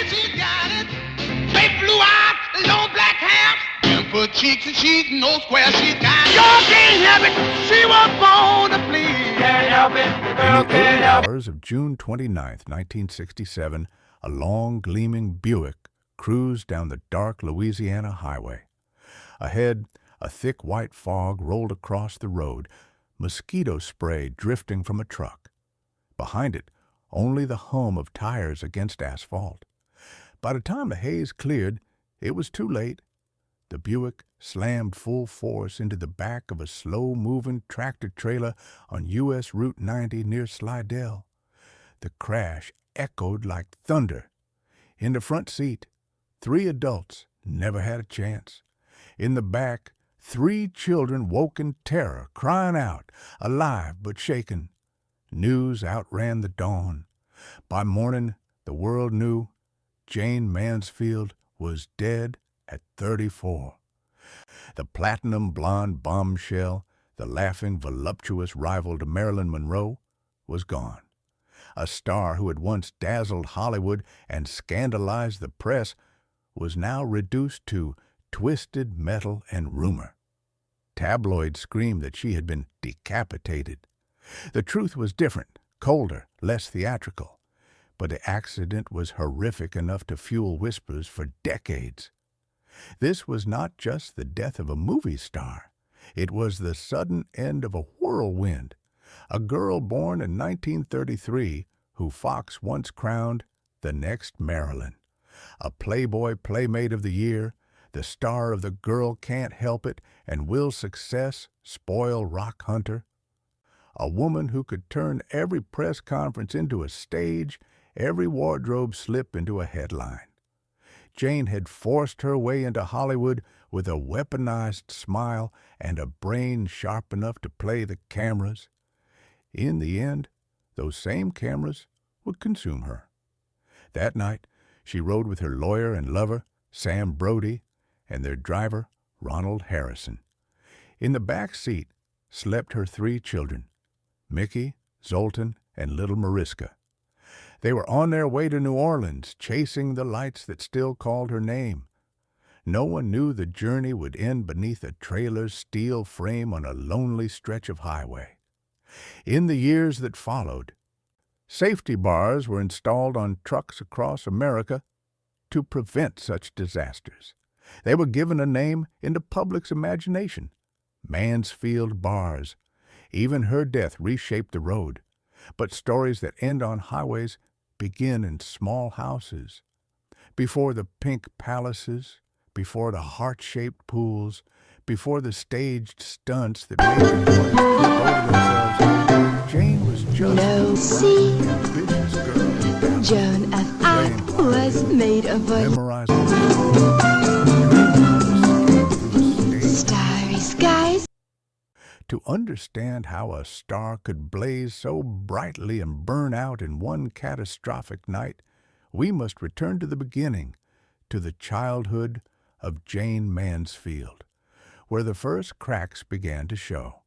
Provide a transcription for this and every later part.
baby, she's got it. Straight blue eyes, long black hair, dimple cheeks and she's no square. She's got it. You can't help it. She was born to please. Can't help it. The girl In the early hours of June 29th, 1967, a long, gleaming Buick cruised down the dark Louisiana highway. Ahead, a thick white fog rolled across the road, mosquito spray drifting from a truck. Behind it, only the hum of tires against asphalt. By the time the haze cleared, it was too late. The Buick slammed full force into the back of a slow-moving tractor-trailer on U.S. Route 90 near Slidell. The crash echoed like thunder. In the front seat, 3 adults never had a chance. In the back, 3 children woke in terror, crying out, alive but shaken. News outran the dawn. By morning, the world knew Jayne Mansfield was dead at 34. The platinum blonde bombshell, the laughing, voluptuous rival to Marilyn Monroe, was gone. A star who had once dazzled Hollywood and scandalized the press was now reduced to twisted metal and rumor. Tabloids screamed that she had been decapitated. The truth was different, colder, less theatrical. But the accident was horrific enough to fuel whispers for decades. This was not just the death of a movie star. It was the sudden end of a whirlwind. A girl born in 1933 who Fox once crowned the next Marilyn. A Playboy Playmate of the Year, the star of The Girl Can't Help It and Will Success Spoil Rock Hunter. A woman who could turn every press conference into a stage, every wardrobe slip into a headline. Jayne had forced her way into Hollywood with a weaponized smile and a brain sharp enough to play the cameras. In the end, those same cameras would consume her. That night, she rode with her lawyer and lover, Sam Brody, and their driver, Ronald Harrison. In the back seat slept her 3 children, Mickey, Zoltan, and little Mariska. They were on their way to New Orleans, chasing the lights that still called her name. No one knew the journey would end beneath a trailer's steel frame on a lonely stretch of highway. In the years that followed, safety bars were installed on trucks across America to prevent such disasters. They were given a name in the public's imagination, Mansfield bars. Even her death reshaped the road. But stories that end on highways begin in small houses. Before the pink palaces, before the heart-shaped pools, before the staged stunts that made them flip over themselves, Jayne was just No, a ambitious girl. Joan of Arc was made of wood. Memorizing Starry skies. To understand how a star could blaze so brightly and burn out in one catastrophic night, we must return to the beginning, to the childhood of Jayne Mansfield, where the first cracks began to show.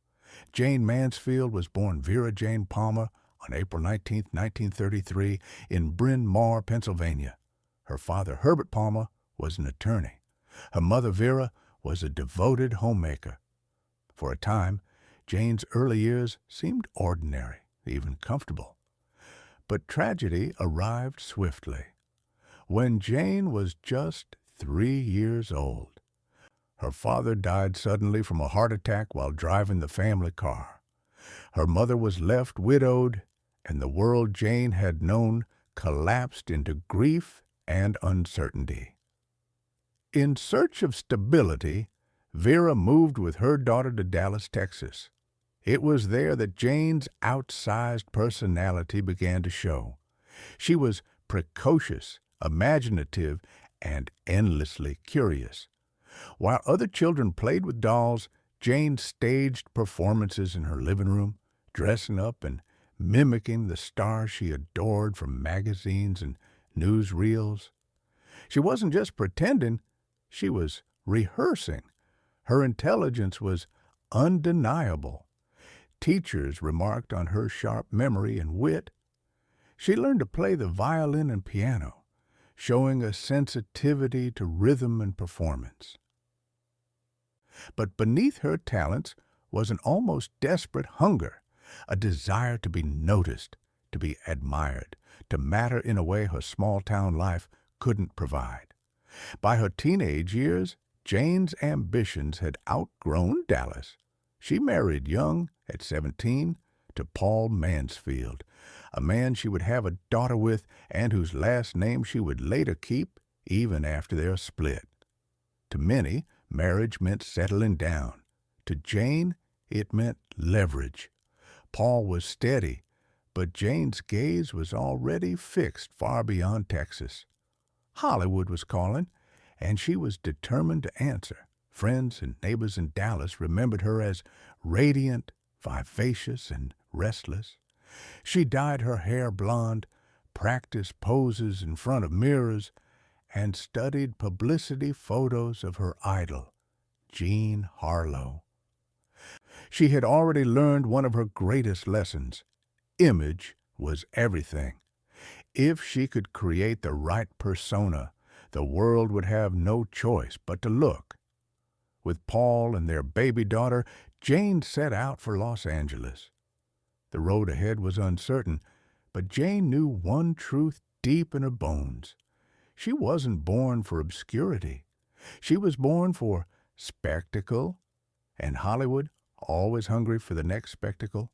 Jayne Mansfield was born Vera Jane Palmer on April 19, 1933, in Bryn Mawr, Pennsylvania. Her father, Herbert Palmer, was an attorney. Her mother, Vera, was a devoted homemaker. For a time, Jayne's early years seemed ordinary, even comfortable. But tragedy arrived swiftly. When Jayne was just 3 years old, her father died suddenly from a heart attack while driving the family car. Her mother was left widowed, and the world Jayne had known collapsed into grief and uncertainty. In search of stability, Vera moved with her daughter to Dallas, Texas. It was there that Jayne's outsized personality began to show. She was precocious, imaginative, and endlessly curious. While other children played with dolls, Jayne staged performances in her living room, dressing up and mimicking the stars she adored from magazines and newsreels. She wasn't just pretending, she was rehearsing. Her intelligence was undeniable. Teachers remarked on her sharp memory and wit. She learned to play the violin and piano. showing a sensitivity to rhythm and performance. But beneath her talents was an almost desperate hunger, a desire to be noticed, to be admired, to matter in a way her small-town life couldn't provide. By her teenage years, Jayne's ambitions had outgrown Dallas. She married young, at 17, to Paul Mansfield, a man she would have a daughter with and whose last name she would later keep even after their split. To many, marriage meant settling down. To Jayne, it meant leverage. Paul was steady, but Jayne's gaze was already fixed far beyond Texas. Hollywood was calling, and she was determined to answer. Friends and neighbors in Dallas remembered her as radiant, vivacious, and restless. She dyed her hair blonde, practiced poses in front of mirrors, and studied publicity photos of her idol, Jean Harlow. She had already learned one of her greatest lessons. Image was everything. If she could create the right persona, the world would have no choice but to look. With Paul and their baby daughter, Jayne set out for Los Angeles. The road ahead was uncertain, but Jayne knew one truth deep in her bones. She wasn't born for obscurity. She was born for spectacle, and Hollywood, always hungry for the next spectacle,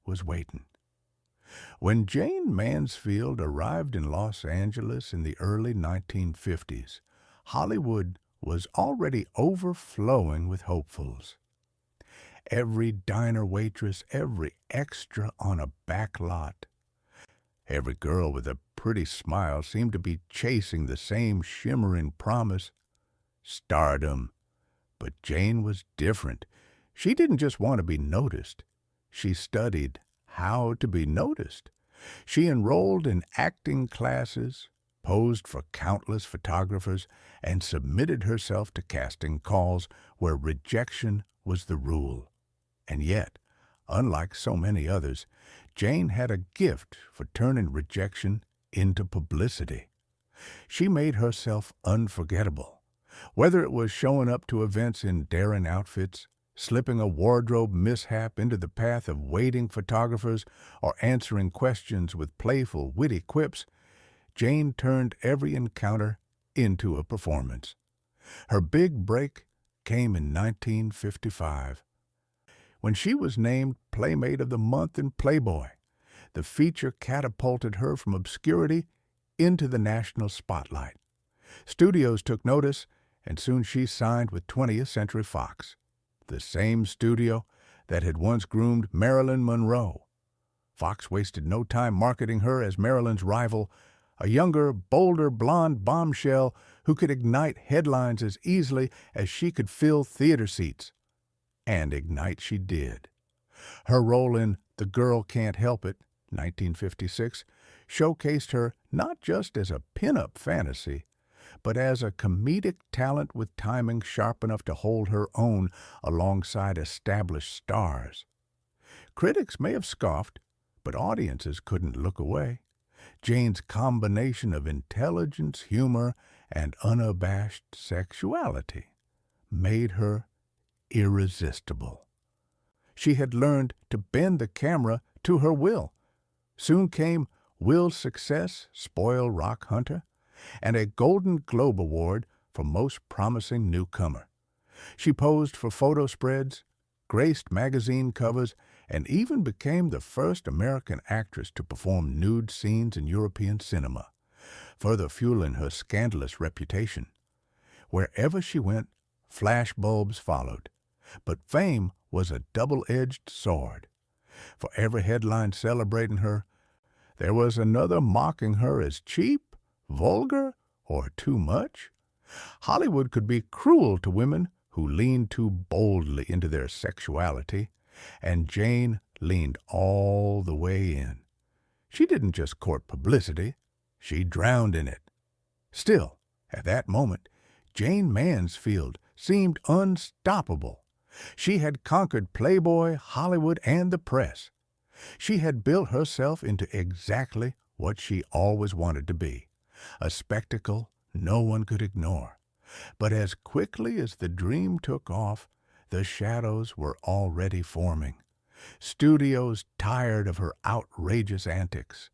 was waiting. When Jayne Mansfield arrived in Los Angeles in the early 1950s, Hollywood was already overflowing with hopefuls. Every diner waitress, every extra on a back lot, every girl with a pretty smile seemed to be chasing the same shimmering promise, stardom. But Jayne was different. She didn't just want to be noticed. She studied how to be noticed. She enrolled in acting classes, posed for countless photographers, and submitted herself to casting calls where rejection was the rule. And yet, unlike so many others, Jayne had a gift for turning rejection into publicity. She made herself unforgettable. Whether it was showing up to events in daring outfits, slipping a wardrobe mishap into the path of waiting photographers, or answering questions with playful, witty quips, Jayne turned every encounter into a performance. Her big break came in 1955, when she was named Playmate of the Month in Playboy. The feature catapulted her from obscurity into the national spotlight. Studios took notice, and soon she signed with 20th Century Fox, the same studio that had once groomed Marilyn Monroe. Fox wasted no time marketing her as Marilyn's rival, a younger, bolder blonde bombshell who could ignite headlines as easily as she could fill theater seats. And ignite she did. Her role in The Girl Can't Help It, 1956, showcased her not just as a pin-up fantasy, but as a comedic talent with timing sharp enough to hold her own alongside established stars. Critics may have scoffed, but audiences couldn't look away. Jayne's combination of intelligence, humor, and unabashed sexuality made her irresistible. She had learned to bend the camera to her will. Soon came Will Success, Spoil Rock Hunter, and a Golden Globe Award for Most Promising Newcomer. She posed for photo spreads, graced magazine covers, and even became the first American actress to perform nude scenes in European cinema, further fueling her scandalous reputation. Wherever she went, flashbulbs followed. But fame was a double-edged sword. For every headline celebrating her, there was another mocking her as cheap, vulgar, or too much. Hollywood could be cruel to women who leaned too boldly into their sexuality, and Jayne leaned all the way in. She didn't just court publicity, she drowned in it. Still, at that moment, Jayne Mansfield seemed unstoppable. She had conquered Playboy, Hollywood, and the press. She had built herself into exactly what she always wanted to be, a spectacle no one could ignore. But as quickly as the dream took off, the shadows were already forming. Studios tired of her outrageous antics.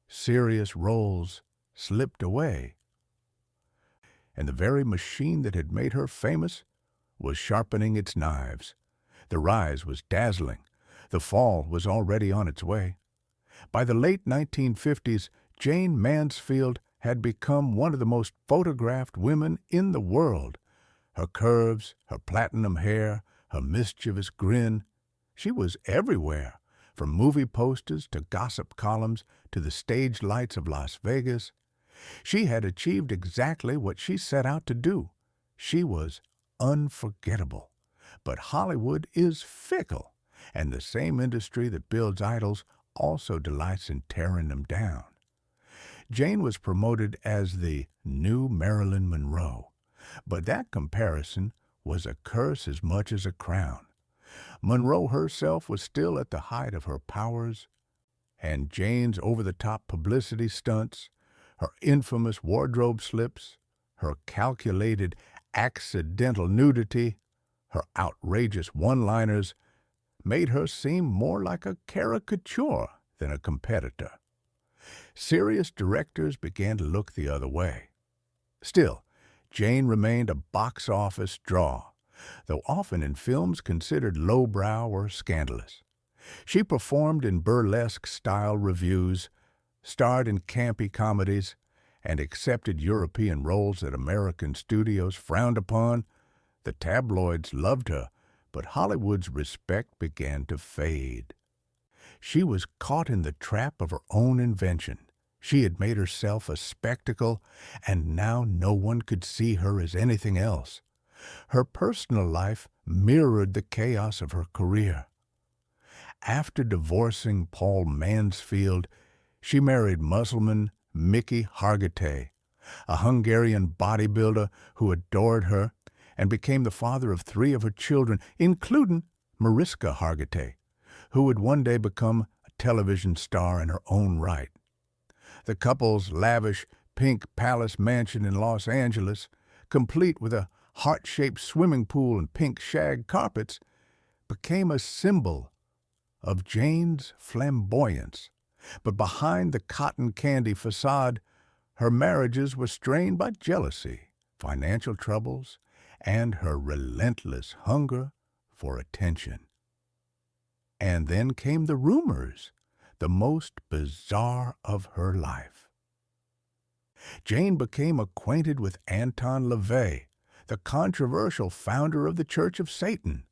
Serious roles slipped away. And the very machine that had made her famous was sharpening its knives. The rise was dazzling. The fall was already on its way. By the late 1950s, Jayne Mansfield had become one of the most photographed women in the world. Her curves, her platinum hair, her mischievous grin, she was everywhere, from movie posters to gossip columns to the stage lights of Las Vegas. She had achieved exactly what she set out to do. She was unforgettable. But Hollywood is fickle, and the same industry that builds idols also delights in tearing them down. Jayne was promoted as the new Marilyn Monroe, but that comparison was a curse as much as a crown. Monroe herself was still at the height of her powers, and Jayne's over-the-top publicity stunts, her infamous wardrobe slips, her calculated accidental nudity, her outrageous one-liners made her seem more like a caricature than a competitor. Serious directors began to look the other way. Still, Jayne remained a box office draw, though often in films considered lowbrow or scandalous. She performed in burlesque-style revues, starred in campy comedies, and accepted European roles that American studios frowned upon. The tabloids loved her, but Hollywood's respect began to fade. She was caught in the trap of her own invention. She had made herself a spectacle, and now no one could see her as anything else. Her personal life mirrored the chaos of her career. After divorcing Paul Mansfield, she married Mussulman Mickey Hargitay, a Hungarian bodybuilder who adored her, and became the father of 3 of her children, including Mariska Hargitay, who would one day become a television star in her own right. The couple's lavish pink palace mansion in Los Angeles, complete with a heart-shaped swimming pool and pink shag carpets, became a symbol of Jayne's flamboyance. But behind the cotton candy facade, her marriages were strained by jealousy, financial troubles, and her relentless hunger for attention. And then came the rumors, the most bizarre of her life. Jayne became acquainted with Anton LaVey, the controversial founder of the Church of Satan.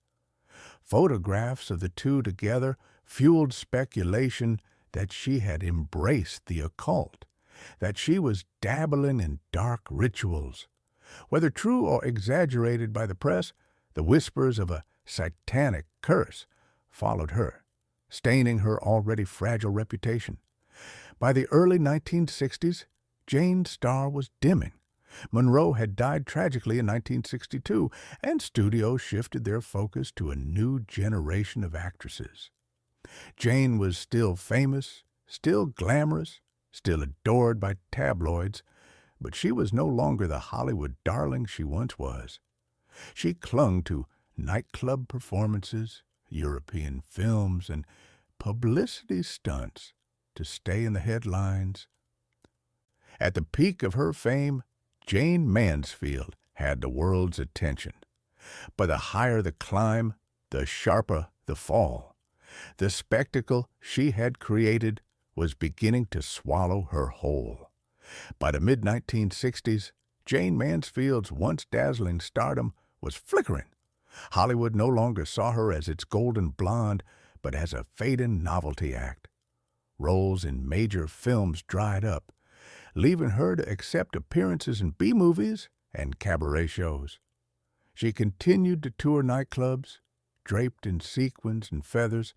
Photographs of the two together fueled speculation that she had embraced the occult, that she was dabbling in dark rituals. Whether true or exaggerated by the press, the whispers of a satanic curse followed her, staining her already fragile reputation. By the early 1960s, Jayne's star was dimming. Monroe had died tragically in 1962, and studios shifted their focus to a new generation of actresses. Jayne was still famous, still glamorous, still adored by tabloids, but she was no longer the Hollywood darling she once was. She clung to nightclub performances, European films, and publicity stunts to stay in the headlines. At the peak of her fame, Jayne Mansfield had the world's attention. But the higher the climb, the sharper the fall. The spectacle she had created was beginning to swallow her whole. By the mid-1960s, Jayne Mansfield's once dazzling stardom was flickering. Hollywood no longer saw her as its golden blonde, but as a fading novelty act. Roles in major films dried up, leaving her to accept appearances in B-movies and cabaret shows. She continued to tour nightclubs, draped in sequins and feathers,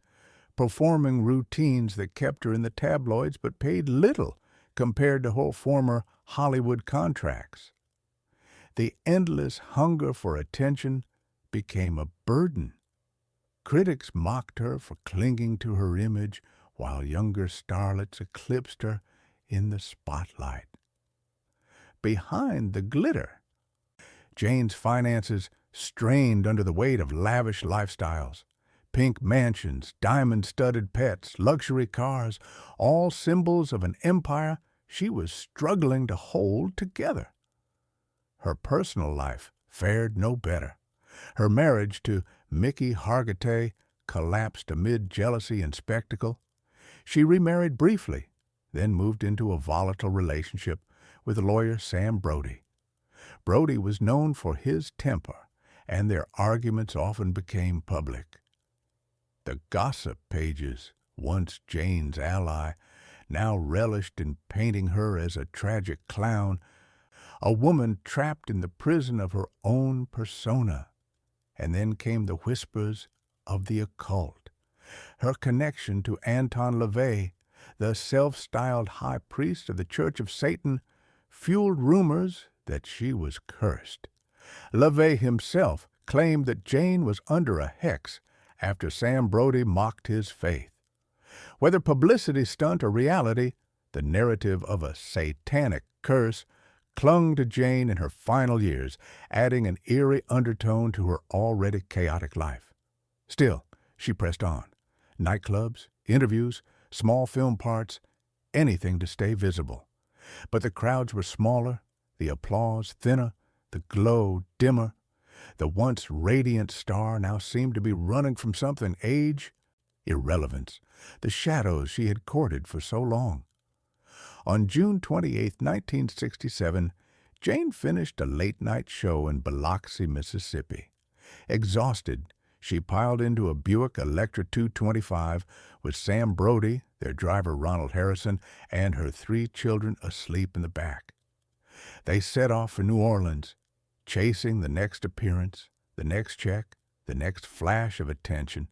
performing routines that kept her in the tabloids but paid little compared to her former Hollywood contracts. The endless hunger for attention became a burden. Critics mocked her for clinging to her image, while younger starlets eclipsed her in the spotlight. behind the glitter. Jayne's finances strained under the weight of lavish lifestyles. Pink mansions, diamond-studded pets, luxury cars, all symbols of an empire she was struggling to hold together. Her personal life fared no better. Her marriage to Mickey Hargitay collapsed amid jealousy and spectacle. She remarried briefly, then moved into a volatile relationship with lawyer Sam Brody. Brody was known for his temper, and their arguments often became public. The gossip pages, once Jayne's ally, now relished in painting her as a tragic clown, a woman trapped in the prison of her own persona. And then came the whispers of the occult. Her connection to Anton LaVey, the self-styled high priest of the Church of Satan, fueled rumors that she was cursed. LaVey himself claimed that Jayne was under a hex after Sam Brody mocked his faith. Whether publicity stunt or reality, the narrative of a satanic curse clung to Jayne in her final years, adding an eerie undertone to her already chaotic life. Still, she pressed on. Nightclubs, interviews, small film parts, anything to stay visible. But the crowds were smaller, the applause thinner, the glow dimmer. The once radiant star now seemed to be running from something: age, irrelevance, the shadows she had courted for so long. On June 28, 1967, Jayne finished a late-night show in Biloxi, Mississippi. Exhausted, she piled into a Buick Electra 225 with Sam Brody, their driver Ronald Harrison, and her 3 children asleep in the back. They set off for New Orleans, chasing the next appearance, the next check, the next flash of attention.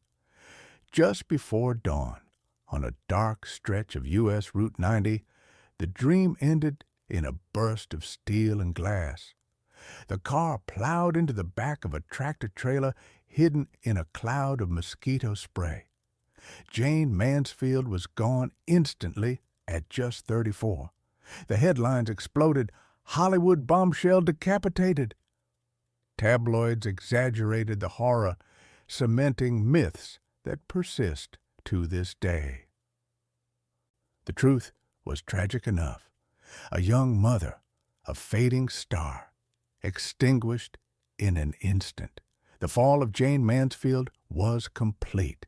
Just before dawn, on a dark stretch of U.S. Route 90, the dream ended in a burst of steel and glass. The car plowed into the back of a tractor-trailer hidden in a cloud of mosquito spray. Jayne Mansfield was gone instantly at just 34. The headlines exploded: "Hollywood bombshell decapitated." Tabloids exaggerated the horror, cementing myths that persist to this day. The truth was tragic enough. A young mother, a fading star, extinguished in an instant. The fall of Jayne Mansfield was complete.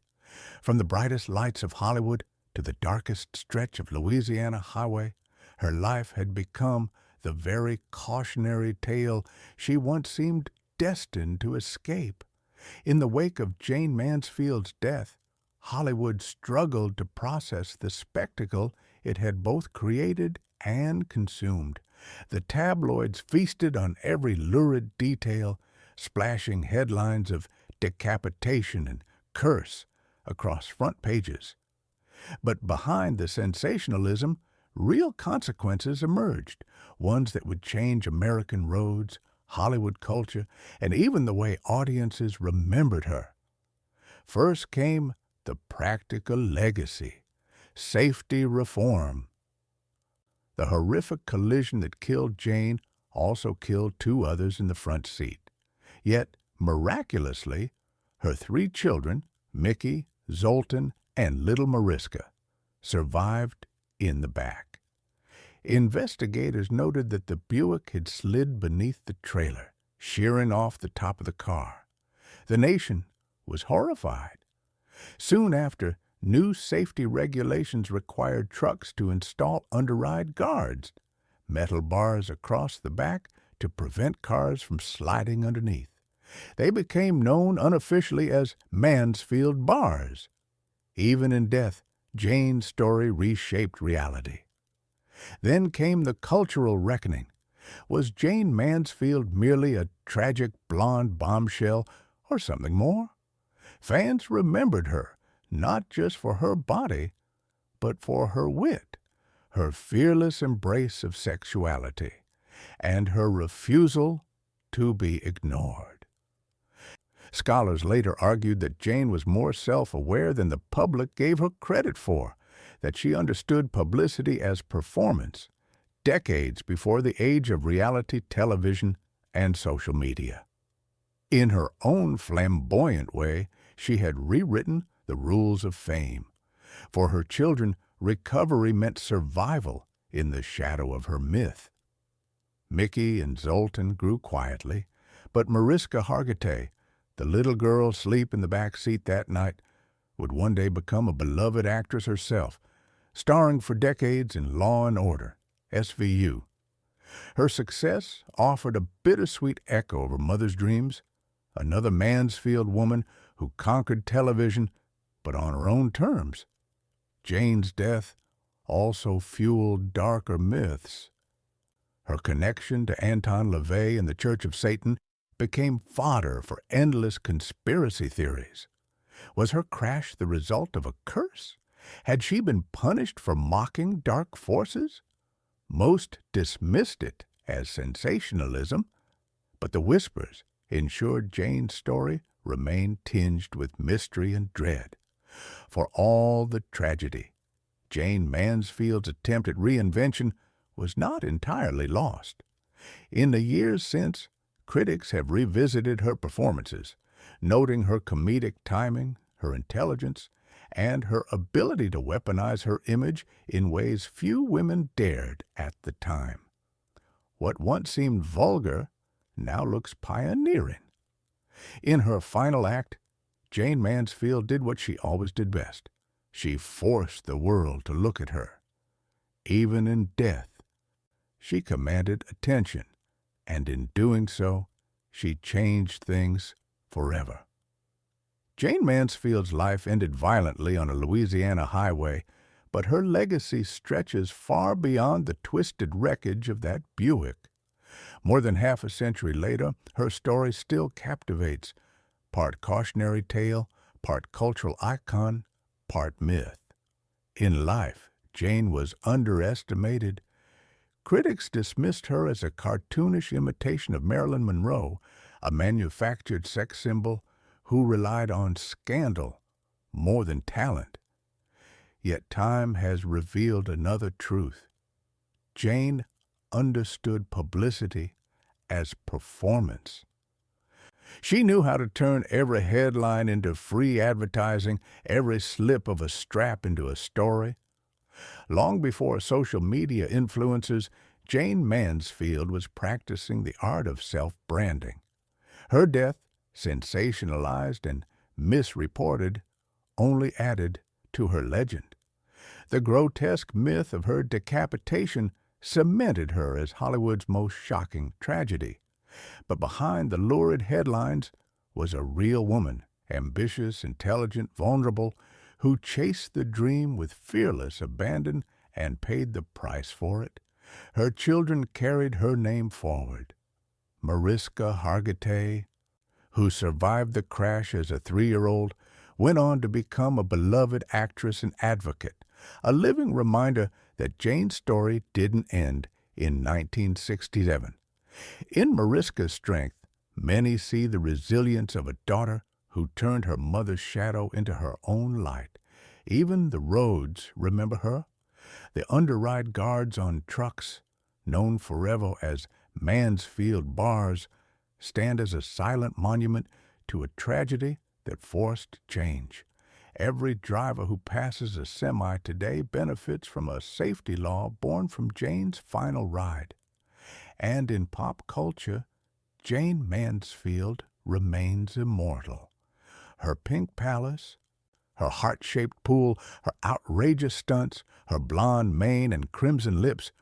From the brightest lights of Hollywood to the darkest stretch of Louisiana highway, her life had become the very cautionary tale she once seemed destined to escape. In the wake of Jayne Mansfield's death, Hollywood struggled to process the spectacle it had both created and consumed. The tabloids feasted on every lurid detail, splashing headlines of decapitation and curse across front pages. But behind the sensationalism, real consequences emerged, ones that would change American roads, Hollywood culture, and even the way audiences remembered her. First came the practical legacy: safety reform. The horrific collision that killed Jayne also killed 2 others in the front seat. Yet, miraculously, her 3 children, Mickey, Zoltan, and little Mariska, survived in the back. Investigators noted that the Buick had slid beneath the trailer, shearing off the top of the car. The nation was horrified. Soon after, new safety regulations required trucks to install underride guards, metal bars across the back to prevent cars from sliding underneath. They became known unofficially as Mansfield bars. Even in death, Jayne's story reshaped reality. Then came the cultural reckoning. Was Jayne Mansfield merely a tragic blonde bombshell or something more? Fans remembered her, not just for her body, but for her wit, her fearless embrace of sexuality, and her refusal to be ignored. Scholars later argued that Jayne was more self-aware than the public gave her credit for, that she understood publicity as performance, decades before the age of reality television and social media. In her own flamboyant way, she had rewritten the rules of fame. For her children, recovery meant survival in the shadow of her myth. Mickey and Zoltan grew quietly, but Mariska Hargitay, the little girl asleep in the back seat that night, would one day become a beloved actress herself, starring for decades in Law and Order, SVU. Her success offered a bittersweet echo of her mother's dreams, another Mansfield woman who conquered television, but on her own terms. Jayne's death also fueled darker myths. Her connection to Anton LaVey and the Church of Satan became fodder for endless conspiracy theories. Was her crash the result of a curse? Had she been punished for mocking dark forces? Most dismissed it as sensationalism, but the whispers ensured Jayne's story remained tinged with mystery and dread. For all the tragedy, Jayne Mansfield's attempt at reinvention was not entirely lost. In the years since, critics have revisited her performances, noting her comedic timing, her intelligence, and her ability to weaponize her image in ways few women dared at the time. What once seemed vulgar now looks pioneering. In her final act, Jayne Mansfield did what she always did best. She forced the world to look at her. Even in death, she commanded attention, and in doing so, she changed things forever. Jayne Mansfield's life ended violently on a Louisiana highway, but her legacy stretches far beyond the twisted wreckage of that Buick. More than half a century later, her story still captivates, part cautionary tale, part cultural icon, part myth. In life, Jayne was underestimated. Critics dismissed her as a cartoonish imitation of Marilyn Monroe, a manufactured sex symbol who relied on scandal more than talent. Yet time has revealed another truth. Jayne understood publicity as performance. She knew how to turn every headline into free advertising, every slip of a strap into a story. Long before social media influencers, Jayne Mansfield was practicing the art of self-branding. Her death, sensationalized and misreported, only added to her legend. The grotesque myth of her decapitation cemented her as Hollywood's most shocking tragedy. But behind the lurid headlines was a real woman, ambitious, intelligent, vulnerable, who chased the dream with fearless abandon and paid the price for it. Her children carried her name forward. Mariska Hargitay, who survived the crash as a 3-year-old, went on to become a beloved actress and advocate, a living reminder that Jayne's story didn't end in 1967. In Mariska's strength, many see the resilience of a daughter who turned her mother's shadow into her own light. Even the roads remember her. The underride guards on trucks, known forever as Mansfield bars, stand as a silent monument to a tragedy that forced change. Every driver who passes a semi today benefits from a safety law born from Jayne's final ride. And in pop culture, Jayne Mansfield remains immortal. Her pink palace, her heart-shaped pool, her outrageous stunts, her blonde mane and crimson lips,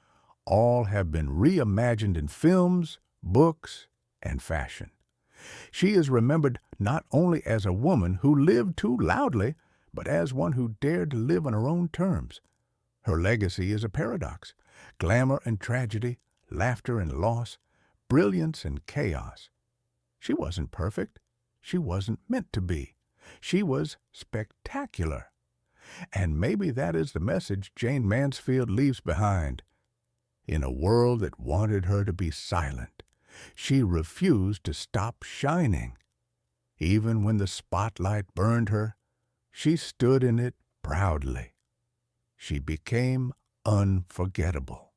all have been reimagined in films, books, and fashion. She is remembered not only as a woman who lived too loudly, but as one who dared to live on her own terms. Her legacy is a paradox: glamour and tragedy, laughter and loss, brilliance and chaos. She wasn't perfect. She wasn't meant to be. She was spectacular. And maybe that is the message Jayne Mansfield leaves behind. In a world that wanted her to be silent, she refused to stop shining. Even when the spotlight burned her, she stood in it proudly. She became unforgettable.